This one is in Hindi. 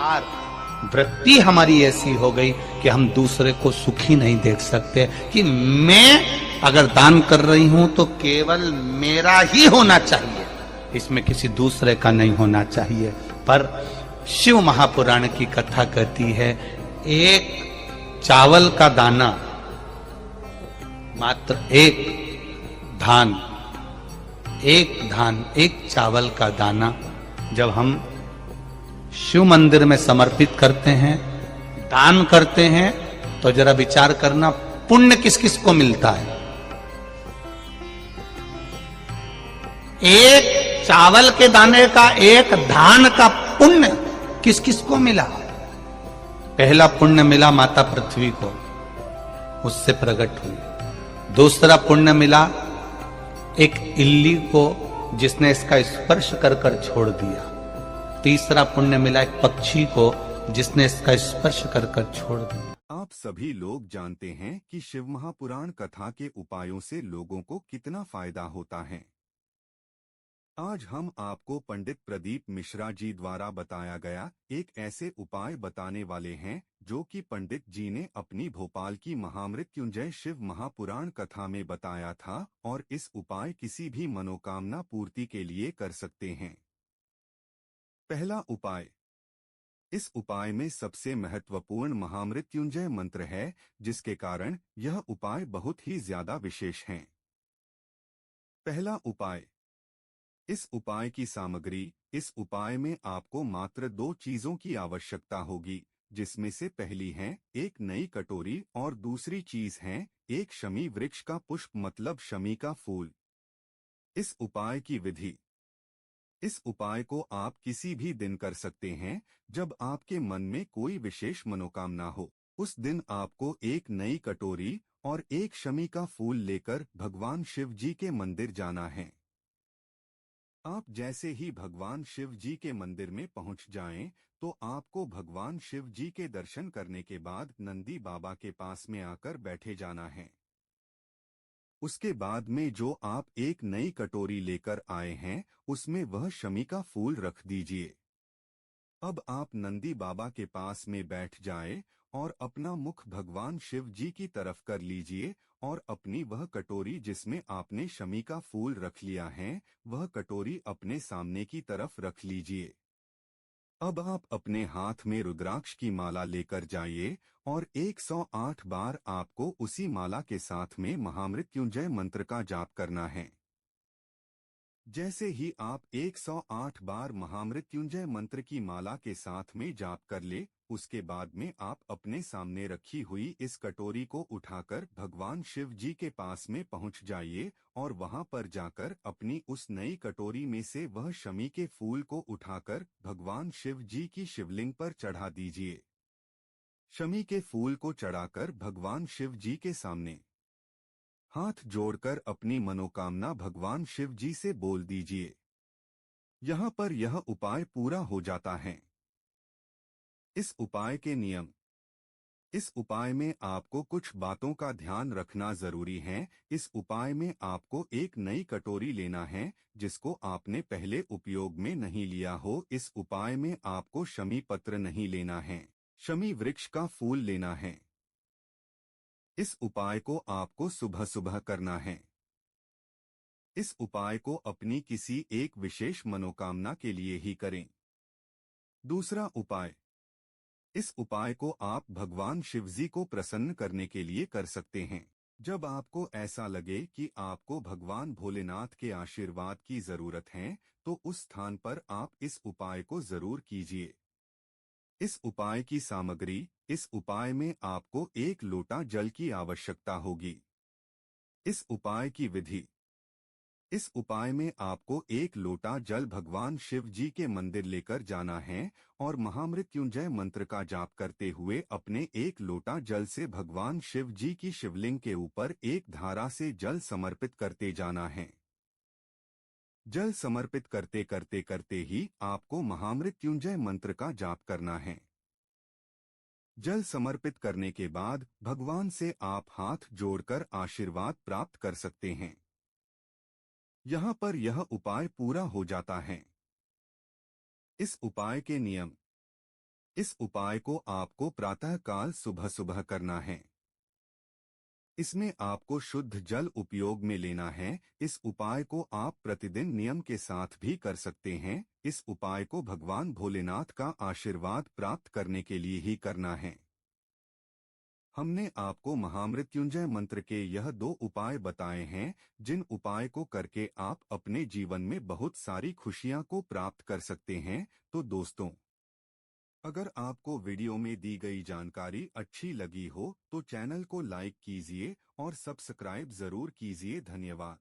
और वृत्ति हमारी ऐसी हो गई कि हम दूसरे को सुखी नहीं देख सकते, कि मैं अगर दान कर रही हूं तो केवल मेरा ही होना चाहिए, इसमें किसी दूसरे का नहीं होना चाहिए। पर शिव महापुराण की कथा कहती है, एक चावल का दाना, मात्र एक धान, एक चावल का दाना जब हम शिव मंदिर में समर्पित करते हैं, दान करते हैं, तो जरा विचार करना पुण्य किस किस को मिलता है। एक चावल के दाने का, एक धान का पुण्य किस किस को मिला? पहला पुण्य मिला माता पृथ्वी को, उससे प्रकट हुई। दूसरा पुण्य मिला एक इल्ली को, जिसने इसका स्पर्श कर कर छोड़ दिया। तीसरा पुण्य मिला एक पक्षी को, जिसने इसका स्पर्श कर कर छोड़ दिया। आप सभी लोग जानते हैं कि शिव महापुराण कथा के उपायों से लोगों को कितना फायदा होता है। आज हम आपको पंडित प्रदीप मिश्रा जी द्वारा बताया गया एक ऐसे उपाय बताने वाले हैं जो कि पंडित जी ने अपनी भोपाल की महामृत्युंजय शिव महापुराण कथा में बताया था, और इस उपाय किसी भी मनोकामना पूर्ति के लिए कर सकते हैं। पहला उपाय। इस उपाय में सबसे महत्वपूर्ण महामृत्युंजय मंत्र है, जिसके कारण यह उपाय बहुत ही ज्यादा विशेष है। पहला उपाय। इस उपाय की सामग्री। इस उपाय में आपको मात्र 2 चीजों की आवश्यकता होगी, जिसमें से पहली है एक नई कटोरी और दूसरी चीज है एक शमी वृक्ष का पुष्प, मतलब शमी का फूल। इस उपाय की विधि। इस उपाय को आप किसी भी दिन कर सकते हैं जब आपके मन में कोई विशेष मनोकामना हो। उस दिन आपको एक नई कटोरी और एक शमी का फूल लेकर भगवान शिव जी के मंदिर जाना है। आप जैसे ही भगवान शिव जी के मंदिर में पहुंच जाएं, तो आपको भगवान शिव जी के दर्शन करने के बाद नंदी बाबा के पास में आकर बैठे जाना है। उसके बाद में जो आप एक नई कटोरी लेकर आए हैं, उसमें वह शमी का फूल रख दीजिए। अब आप नंदी बाबा के पास में बैठ जाए और अपना मुख भगवान शिव जी की तरफ कर लीजिए, और अपनी वह कटोरी जिसमें आपने शमी का फूल रख लिया है, वह कटोरी अपने सामने की तरफ रख लीजिए। अब आप अपने हाथ में रुद्राक्ष की माला लेकर जाइए और 108 बार आपको उसी माला के साथ में महामृत्युंजय मंत्र का जाप करना है। जैसे ही आप 108 बार महामृत्युंजय मंत्र की माला के साथ में जाप कर ले, उसके बाद में आप अपने सामने रखी हुई इस कटोरी को उठाकर भगवान शिव जी के पास में पहुंच जाइए, और वहां पर जाकर अपनी उस नई कटोरी में से वह शमी के फूल को उठाकर भगवान शिव जी की शिवलिंग पर चढ़ा दीजिए। शमी के फूल को चढ़ाकर भगवान शिव जी के सामने हाथ जोड़कर अपनी मनोकामना भगवान शिव जी से बोल दीजिए। यहाँ पर यह उपाय पूरा हो जाता है। इस उपाय के नियम। इस उपाय में आपको कुछ बातों का ध्यान रखना जरूरी है। इस उपाय में आपको एक नई कटोरी लेना है, जिसको आपने पहले उपयोग में नहीं लिया हो। इस उपाय में आपको शमी पत्र नहीं लेना है, शमी वृक्ष का फूल लेना है। इस उपाय को आपको सुबह सुबह करना है। इस उपाय को अपनी किसी एक विशेष मनोकामना के लिए ही करें। दूसरा उपाय। इस उपाय को आप भगवान शिवजी को प्रसन्न करने के लिए कर सकते हैं। जब आपको ऐसा लगे कि आपको भगवान भोलेनाथ के आशीर्वाद की जरूरत है, तो उस स्थान पर आप इस उपाय को जरूर कीजिए। इस उपाय की सामग्री। इस उपाय में आपको 1 लोटा जल की आवश्यकता होगी। इस उपाय की विधि। इस उपाय में आपको 1 लोटा जल भगवान शिव जी के मंदिर लेकर जाना है, और महामृत्युंजय मंत्र का जाप करते हुए अपने 1 लोटा जल से भगवान शिव जी की शिवलिंग के ऊपर एक धारा से जल समर्पित करते जाना है। जल समर्पित करते करते करते ही आपको महामृत्युंजय मंत्र का जाप करना है। जल समर्पित करने के बाद भगवान से आप हाथ जोड़कर आशीर्वाद प्राप्त कर सकते हैं। यहाँ पर यह उपाय पूरा हो जाता है। इस उपाय के नियम। इस उपाय को आपको प्रातःकाल सुबह सुबह करना है। इसमें आपको शुद्ध जल उपयोग में लेना है। इस उपाय को आप प्रतिदिन नियम के साथ भी कर सकते हैं। इस उपाय को भगवान भोलेनाथ का आशीर्वाद प्राप्त करने के लिए ही करना है। हमने आपको महामृत्युंजय मंत्र के यह 2 उपाय बताए हैं, जिन उपाय को करके आप अपने जीवन में बहुत सारी खुशियां को प्राप्त कर सकते हैं। तो दोस्तों, अगर आपको वीडियो में दी गई जानकारी अच्छी लगी हो तो चैनल को लाइक कीजिए और सब्सक्राइब जरूर कीजिए। धन्यवाद।